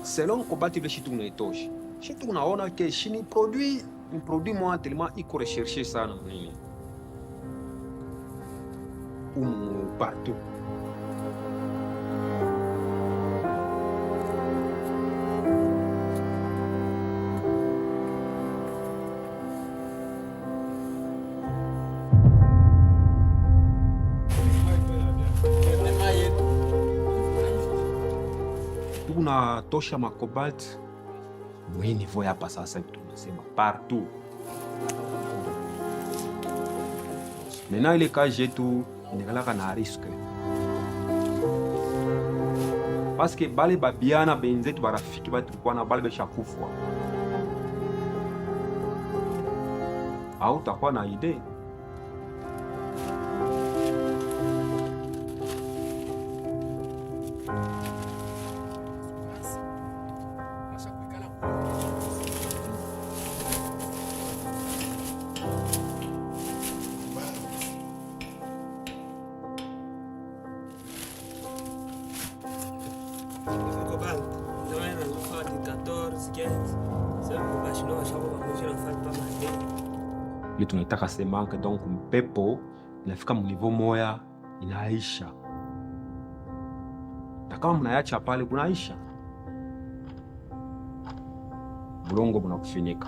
selon cobalt vile shitu unaitosha. Shitu unaona ke shini produit moi tellement iko recherché sana nini. Partout. Tunatosha makobalt mwi niveau hapa sasa tunasema partout. Maintenant ile kazi yetu inakalaka na riske. Parce que bale babiana benzetu barafiki batu kwa na bale beshakufwa. Au takuwa na idea. Ile tunaitaka semanke, donc mpepo inafika mniveau moya inaisha, na kama mnayacha pale kunaisha bulongo bunakufinika.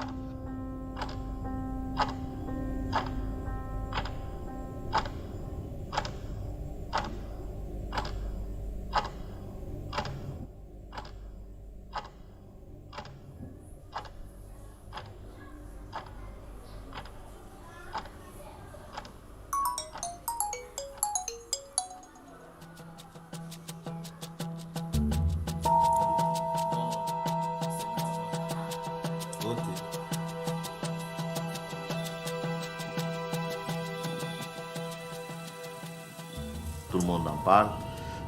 Tout le monde en parle.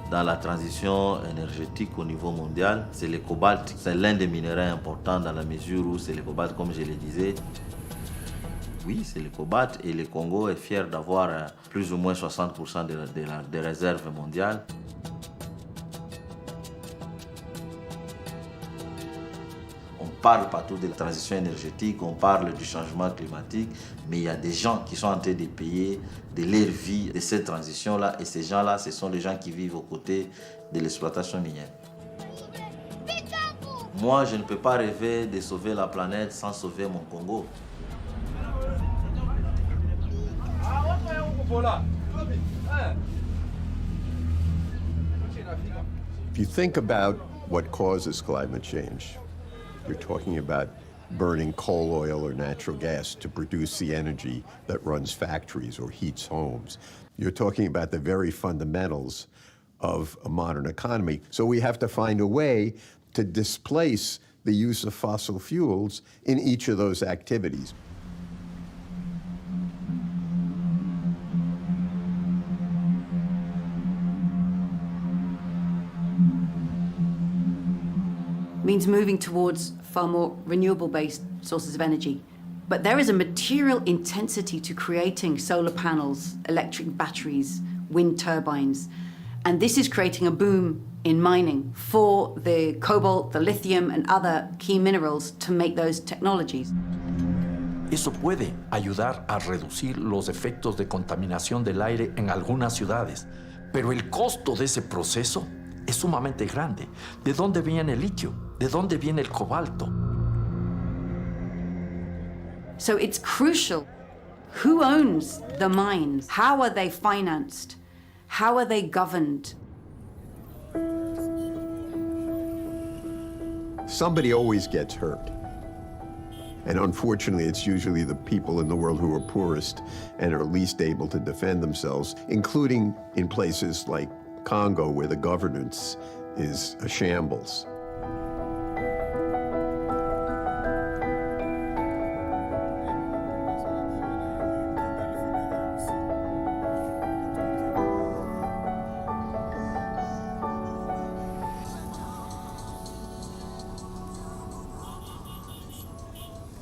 Dans la transition énergétique au niveau mondial, c'est le cobalt. C'est l'un des minéraux importants dans la mesure où c'est le cobalt, comme je le disais. Oui, c'est le cobalt et le Congo est fier d'avoir plus ou moins 60% des réserves mondiales. On parle partout de la transition énergétique, on parle du changement climatique, mais il y a des gens qui sont en train de payer de leur vie de cette transition-là, et ces gens-là, ce sont les gens qui vivent aux côtés de l'exploitation minière. Moi, je ne peux pas rêver de sauver la planète sans sauver mon Congo. If you think about what causes climate change, you're talking about burning coal, oil, or natural gas to produce the energy that runs factories or heats homes. You're talking about the very fundamentals of a modern economy. So we have to find a way to displace the use of fossil fuels in each of those activities. Means moving towards far more renewable-based sources of energy. But there is a material intensity to creating solar panels, electric batteries, wind turbines. And this is creating a boom in mining for the cobalt, the lithium, and other key minerals to make those technologies. Eso puede ayudar a reducir los efectos de contaminación del aire en algunas ciudades, pero el costo de ese proceso es sumamente grande. ¿De dónde viene el litio? ¿De dónde viene el cobalto? So it's crucial. Who owns the mines? How are they financed? How are they governed? Somebody always gets hurt. And unfortunately, it's usually the people in the world who are poorest and are least able to defend themselves, including in places like Congo, where the governance is a shambles.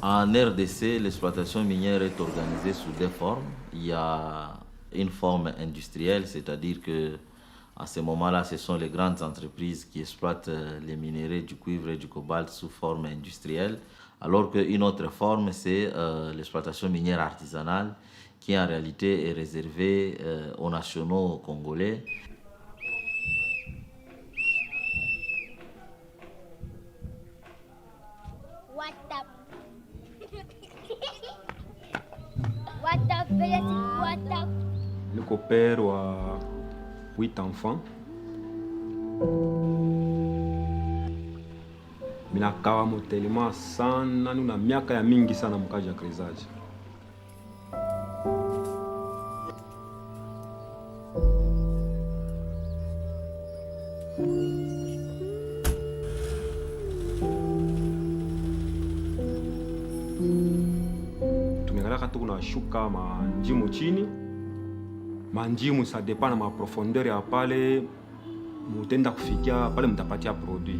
En RDC, l'exploitation minière est organisée sous deux formes. Il y a une forme industrielle, c'est-à-dire que À ce moment-là, ce sont les grandes entreprises qui exploitent les minéraux du cuivre et du cobalt sous forme industrielle, alors qu'une autre forme, c'est l'exploitation minière artisanale, qui en réalité est réservée aux nationaux congolais. Niko père wa 8 enfants. Minakawa motelema sana, nuna miaka ya mingi sana mkaji ya krezaji. Tumekalaka tu kunashuka manjimu chini. Manjimu sa dépend na maprofondeur ya pale mutenda kufikia pale mtapatia produit.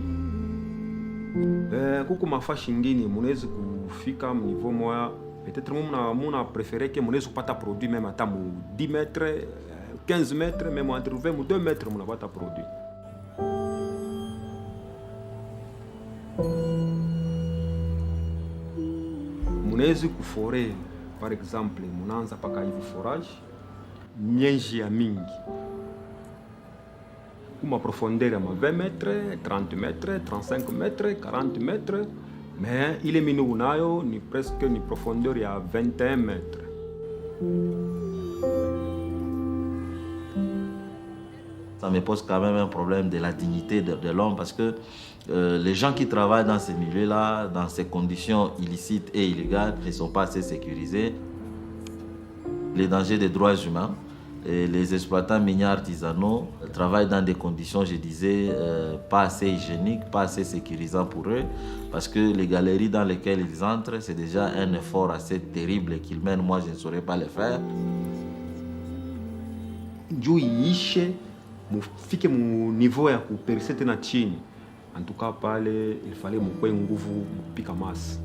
Kuku mafashi ngini munaweza kufika niveau moya, peut-être muna préférer que munaweza kupata produit même ata mu 10 mètres, 15 mètres, même entre 20 ou 2 mètres munapata produit. Munaweza kufore par exemple, munaanza paka hivi forage nyenji ya mingi kuma profondeur ya 20 mètres, 30 mètres, 35 mètres, 40 mètres, mais ile minu unayo ni presque ni profondeur ya 21 mètres. Ça me pose quand même un problème de la dignité de l'homme, parce que les gens qui travaillent dans ces milieux-là, dans ces conditions illicites et illégales, ne sont pas assez sécurisés. Les dangers des droits humains, et les exploitants miniers artisanaux travaillent dans des conditions, je disais, pas assez hygiéniques, pas assez sécurisants pour eux, parce que les galeries dans lesquelles ils entrent, c'est déjà un effort assez terrible qu'ils mènent. Moi, je ne saurais pas le faire. Juu iishe mufike mu niveau ya kuperse tena chini. En tout cas pale il fallait mukwe nguvu mpika masi.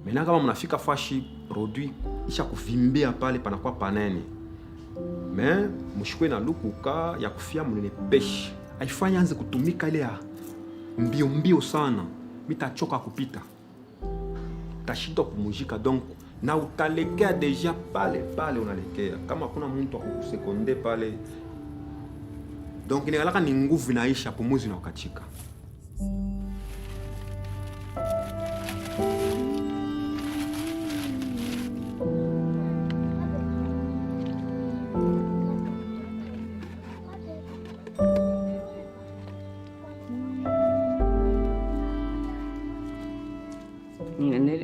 Maintenant kama mnafika fashi produit isha kuvimbia pale panakuwa panene. Mais mshikwe na lukuka ya kufia mnene peshi. Haifanya anze kutumika ile ya mbio mbio sana. Mitachoka kupita. Tashindwa kumujika, donc na utalekea deja pale unalekea. Kama kuna mtu akusekonde pale. Donc inakalaka ni nguvu inaisha, pumuzi na ukachika.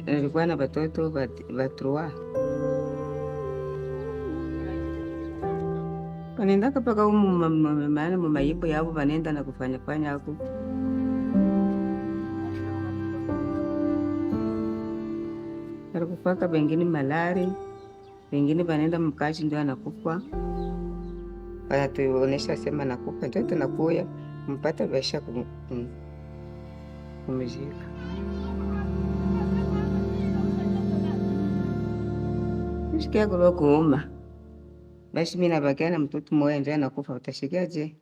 Nilikuwa na watoto wa 3. Wanaendaka paka maana mumayimbo yabo wanaenda na kufanya huko. Alikupaka bengine malari, bengine wanaenda mkashi ndio anakufa. Wanatuonesha sema nakufa, ndio tunakuya mpata basha kumuzika. Sikia kulo kuuma. Basi mimi nabakia na mtoto mmoja ndio anakufa, utashikaje?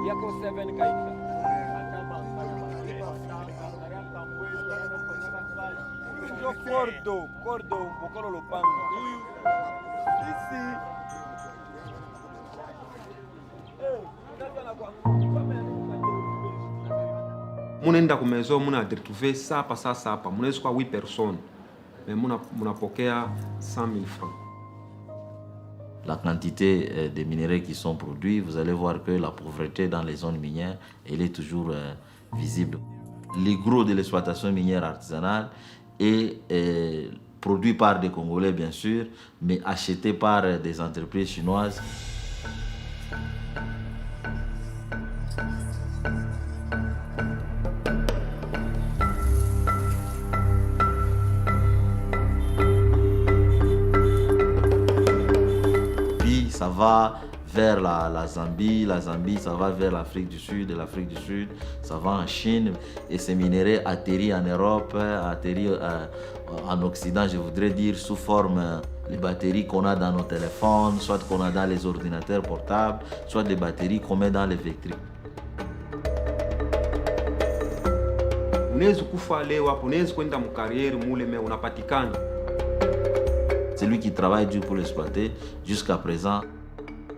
Yako 7 kaika. Cordo, bokolo lopanga. Ici. Munenda ku maison muna retrouver sapa sapa, munaweza kwa 8 personnes. Mais munapokea 100,000 francs. La quantité de minéraux qui sont produits, vous allez voir que la pauvreté dans les zones minières, elle est toujours visible. Le gros de l'exploitation minière artisanale est produit par des Congolais, bien sûr, mais acheté par des entreprises chinoises. Ça va vers la Zambie. La Zambie, ça va vers l'Afrique du Sud. Et l'Afrique du Sud, ça va en Chine. Et ces minerais atterrissent en Europe, atterrissent en Occident, je voudrais dire, sous forme les batteries qu'on a dans nos téléphones, soit qu'on a dans les ordinateurs portables, soit des batteries qu'on met dans les véhicules. Unaweza kufa leo hapo, unaweza kwenda mkarieri mule me unapatikana. Celui qui travaille dur pour l'exploiter, jusqu'à présent,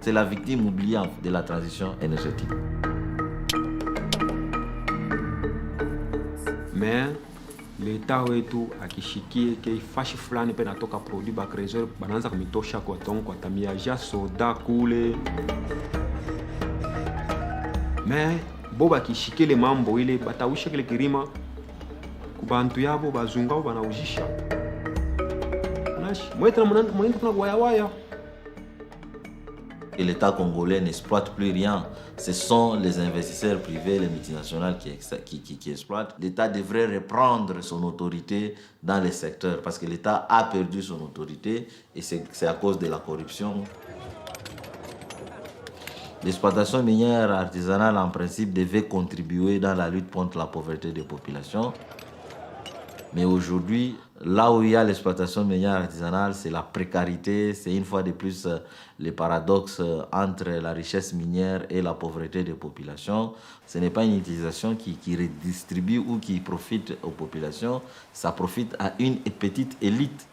c'est la victime oubliée de la transition énergétique. Mais leta wetu akishikie ke fashi fulani pe natoka produit ba creseur banaanza kumitosha kwa tongo kwa tamia ja soda kule. Mais boba kishikile mambo ile batawisha kile kirima kubantu yabo bazungao banaujisha. Unashi mweta mwenenda kuna waya. Et l'État congolais n'exploite plus rien. Ce sont les investisseurs privés, les multinationales qui exploitent. L'État devrait reprendre son autorité dans les secteurs parce que l'État a perdu son autorité et c'est à cause de la corruption. L'exploitation minière artisanale, en principe, devait contribuer dans la lutte contre la pauvreté des populations. Mais aujourd'hui, là où il y a l'exploitation minière artisanale, c'est la précarité, c'est une fois de plus le paradoxe entre la richesse minière et la pauvreté des populations. Ce n'est pas une utilisation qui redistribue ou qui profite aux populations, ça profite à une petite élite.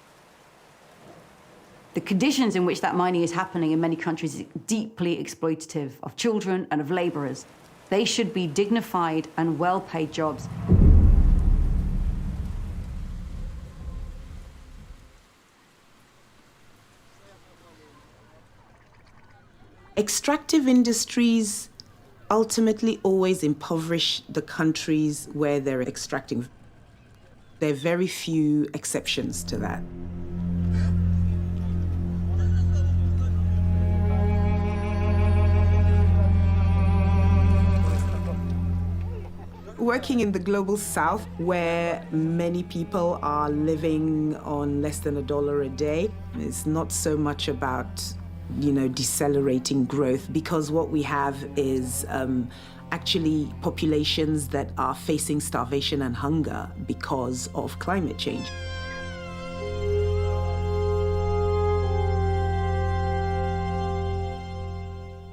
The conditions in which that mining is happening in many countries is deeply exploitative of children and of labourers. They should be dignified and well-paid jobs. Extractive industries ultimately always impoverish the countries where they're extracting. There are very few exceptions to that. Working in the global south, where many people are living on less than $1 a day, it's not so much about decelerating growth, because what we have is actually populations that are facing starvation and hunger because of climate change.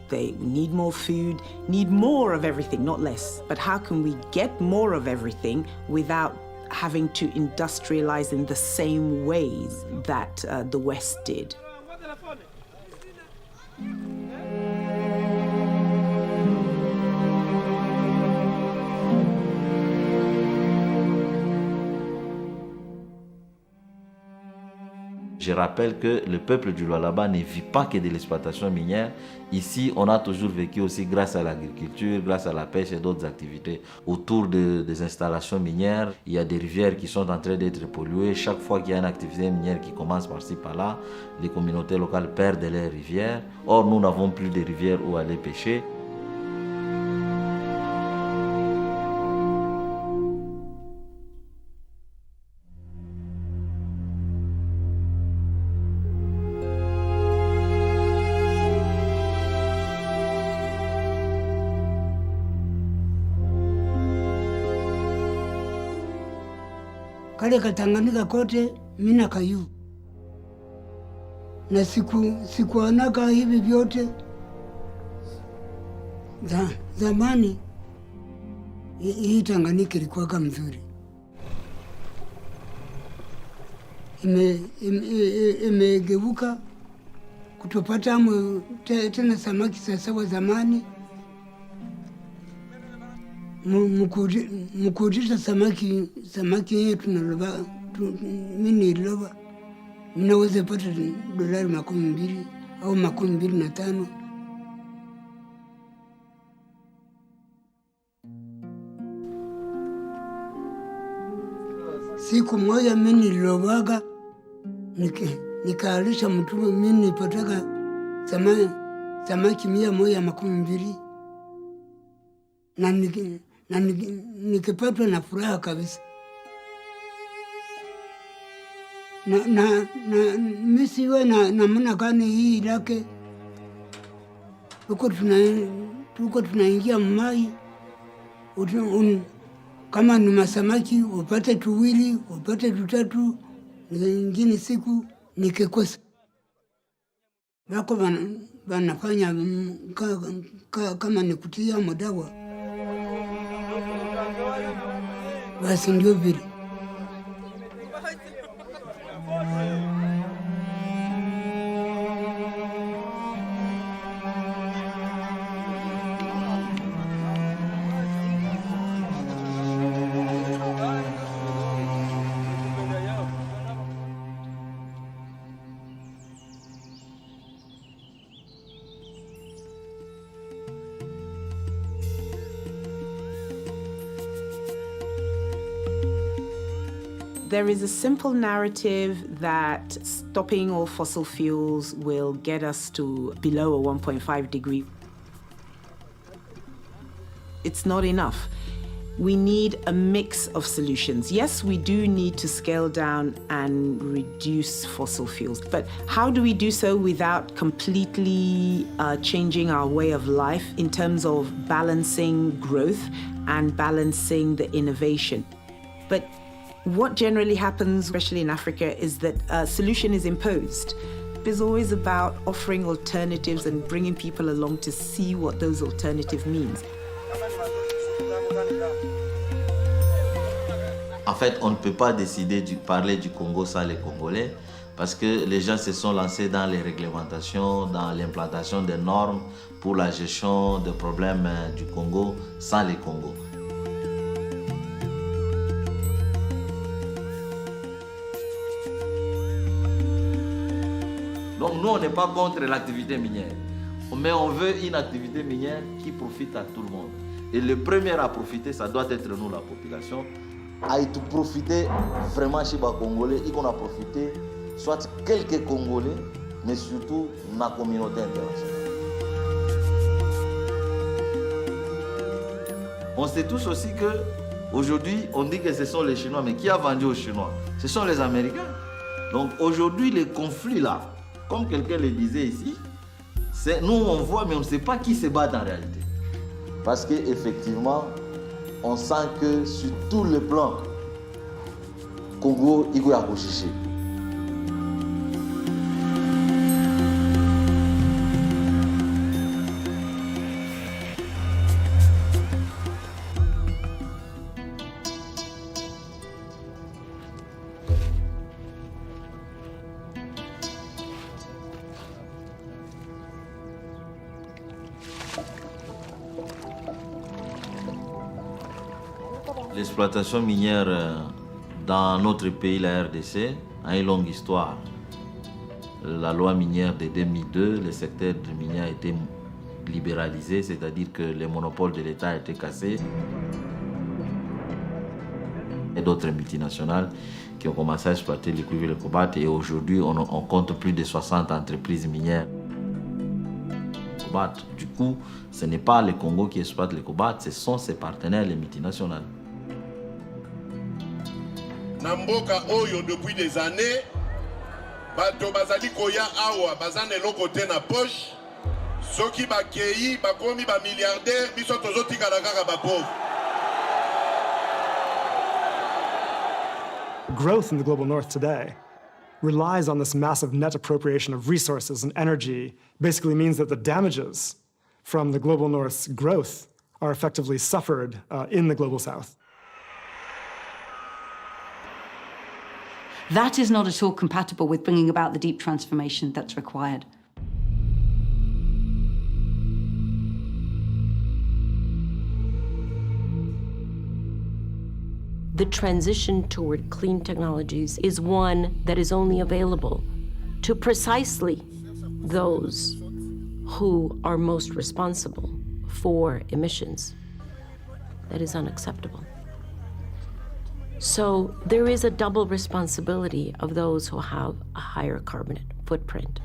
They need more food, need more of everything, not less. But how can we get more of everything without having to industrialize in the same ways that the West did? Je rappelle que le peuple du Lualaba ne vit pas que de l'exploitation minière. Ici, on a toujours vécu aussi grâce à l'agriculture, grâce à la pêche et d'autres activités. Autour des installations minières, il y a des rivières qui sont en train d'être polluées. Chaque fois qu'il y a une activité minière qui commence par-ci, par-là, les communautés locales perdent leurs rivières. Or, nous n'avons plus de rivières où aller pêcher. Kale Katanganyika kote mina kayu na sikuonaka hivi vyote zamani. Hii Tanganyika ilikuwa mzuri, imegeuka kutopata tena samaki sasa wa zamani. Mkutisha samaki yetu naloba mini iloba mnaweza pata $200 au $25. Siku moja mimi nilobaga nikaalisha mtu, mimi nipataka samaki 120 na nikipatwa na furaha kabisa. Na misiwe na namna gani hii lake tuko tunaingia mai, kama ni masamaki upate tuwili, upate tutatu, nyingine siku nikikosa. Wako wanafanya kama ni kutia madawa, basi ndio vile. There is a simple narrative that stopping all fossil fuels will get us to below a 1.5 degree. It's not enough. We need a mix of solutions. Yes, we do need to scale down and reduce fossil fuels, but how do we do so without completely changing our way of life in terms of balancing growth and balancing the innovation? But what generally happens, especially in Africa, is that a solution is imposed. It's always about offering alternatives and bringing people along to see what those alternatives mean. En fait, on ne peut pas décider de parler du Congo sans les Congolais parce que les gens se sont lancés dans les réglementations, dans l'implantation des normes pour la gestion des problèmes du Congo sans les Congos. Donc nous, on n'est pas contre l'activité minière, mais on veut une activité minière qui profite à tout le monde. Et le premier à profiter, ça doit être nous, la population, à tout profiter vraiment chez les Congolais, et qu'on a profité, soit quelques Congolais, mais surtout la communauté internationale. On sait tous aussi qu'aujourd'hui, on dit que ce sont les Chinois, mais qui a vendu aux Chinois? Ce sont les Américains. Donc aujourd'hui, les conflits là, comme quelqu'un le disait ici, nous on voit, mais on ne sait pas qui se bat en réalité. Parce qu'effectivement, on sent que sur tout le plan, Congo, il y a un chiché. L'exploitation minière dans notre pays, la RDC, a une longue histoire. La loi minière de 2002, le secteur minier a été libéralisé, c'est-à-dire que les monopoles de l'État étaient cassés. Et d'autres multinationales qui ont commencé à exploiter le cuivre et le cobalt. Et aujourd'hui, on compte plus de 60 entreprises minières. Du coup, ce n'est pas le Congo qui exploite le cobalt, ce sont ses partenaires, les multinationales. Namboka Oyo, depuis des années, bato bazali koya awa, bazane lokote na poche, soki bakei, bakomi ba milliardaire, biso tozoti kalakaka ba pauvre. Growth in the global north today relies on this massive net appropriation of resources and energy. Basically means that the damages from the global north's growth are effectively suffered in the global south. That is not at all compatible with bringing about the deep transformation that's required. The transition toward clean technologies is one that is only available to precisely those who are most responsible for emissions. That is unacceptable. So there is a double responsibility of those who have a higher carbon footprint.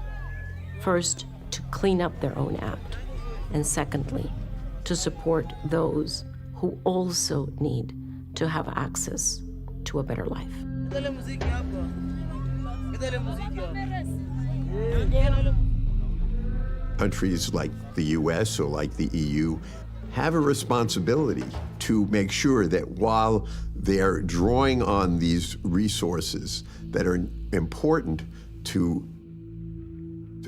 First, to clean up their own act, and secondly, to support those who also need to have access to a better life. Countries like the US or like the EU have a responsibility to make sure that while they're drawing on these resources that are important to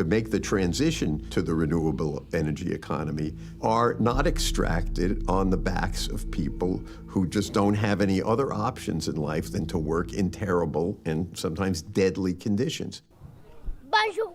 make the transition to the renewable energy economy, are not extracted on the backs of people who just don't have any other options in life than to work in terrible and sometimes deadly conditions. Bonjour.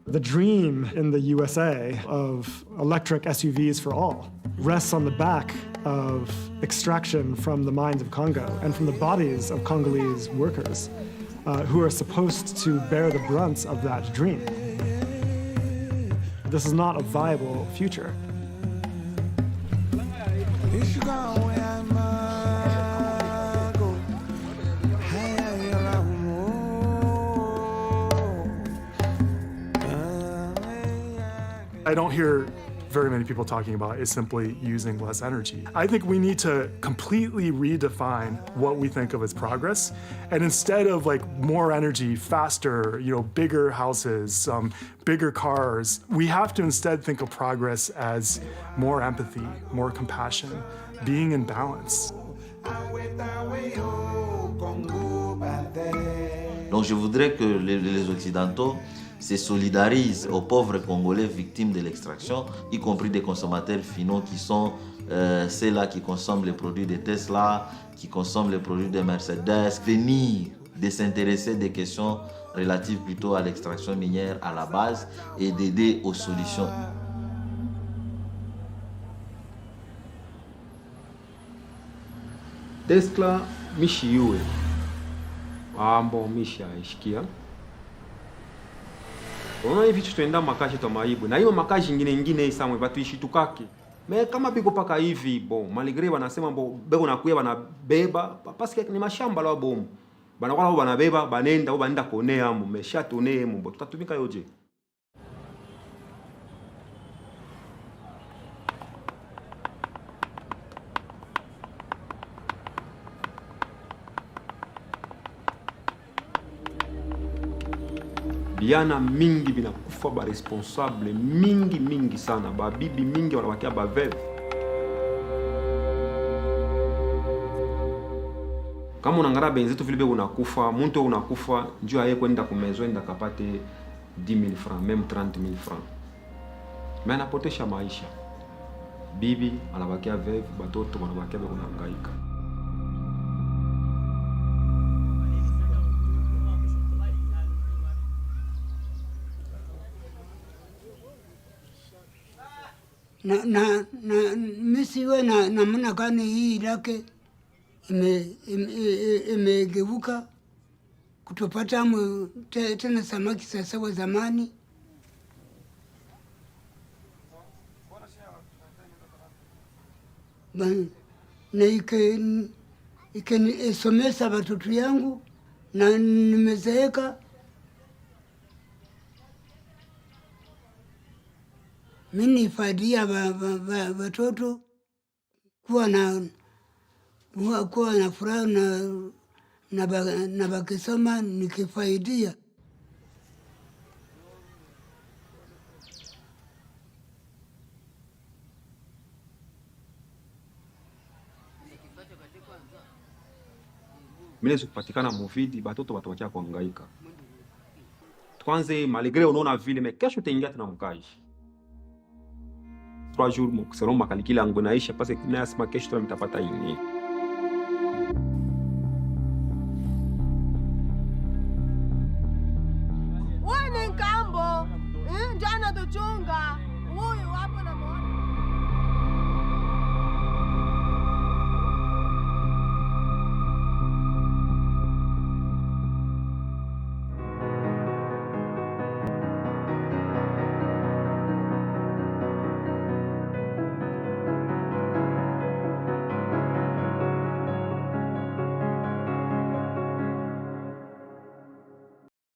The dream in the USA of electric SUVs for all rests on the back of extraction from the mines of Congo and from the bodies of Congolese workers who are supposed to bear the brunt of that dream. This is not a viable future. I don't hear very many people talking about is simply using less energy. I think we need to completely redefine what we think of as progress. And instead of like more energy, faster, bigger houses, bigger cars, we have to instead think of progress as more empathy, more compassion, being in balance. Donc je voudrais que les Occidentaux se solidarisent aux pauvres Congolais victimes de l'extraction, y compris des consommateurs finaux qui sont ceux-là qui consomment les produits de Tesla, qui consomment les produits de Mercedes, venir de s'intéresser des questions relatives plutôt à l'extraction minière à la base et d'aider aux solutions. Tesla mishi yue ambo mishi aishikia. Unaona hivi tuenda makashi tomaibu na hiyo makashi ingine isamwe batu ishitukake. Me kama biko paka hivi bon malgré wanasema bon beko nakuya banabeba parce que ni mashamba la bomu. Banakuwa banabeba banenda au banenda konea mu meshatone mu tutatumika yoje. Biana mingi binakufa ba responsable mingi sana ba bibi mingi wanabakia ba veve. Kama unangara benzetu vile bego unakufa, muntu unakufa njoo aye kwenda kumezo enda kapate 10,000 francs, même 30,000 francs. Mais anapotesha maisha. Bibi anabakia veve, batoto wanabakia bego nahangaika. Misiwe namna gani hii lake imegeuka kutopata tena samaki sasa wa zamani. Na ikinisomesa watoto yangu na nimezeeka. Mimi nifaidia watoto kuwa na furaha na bakisoma nikifaidia. Milezo kupatikana muvidi batoto batawakia kuhangaika. Kwanza malgré unaona vile mais kesho utaingia tena mkaji. 3 jours selon makalikila yangu naisha parce que nasema kesho tena mtapata ini.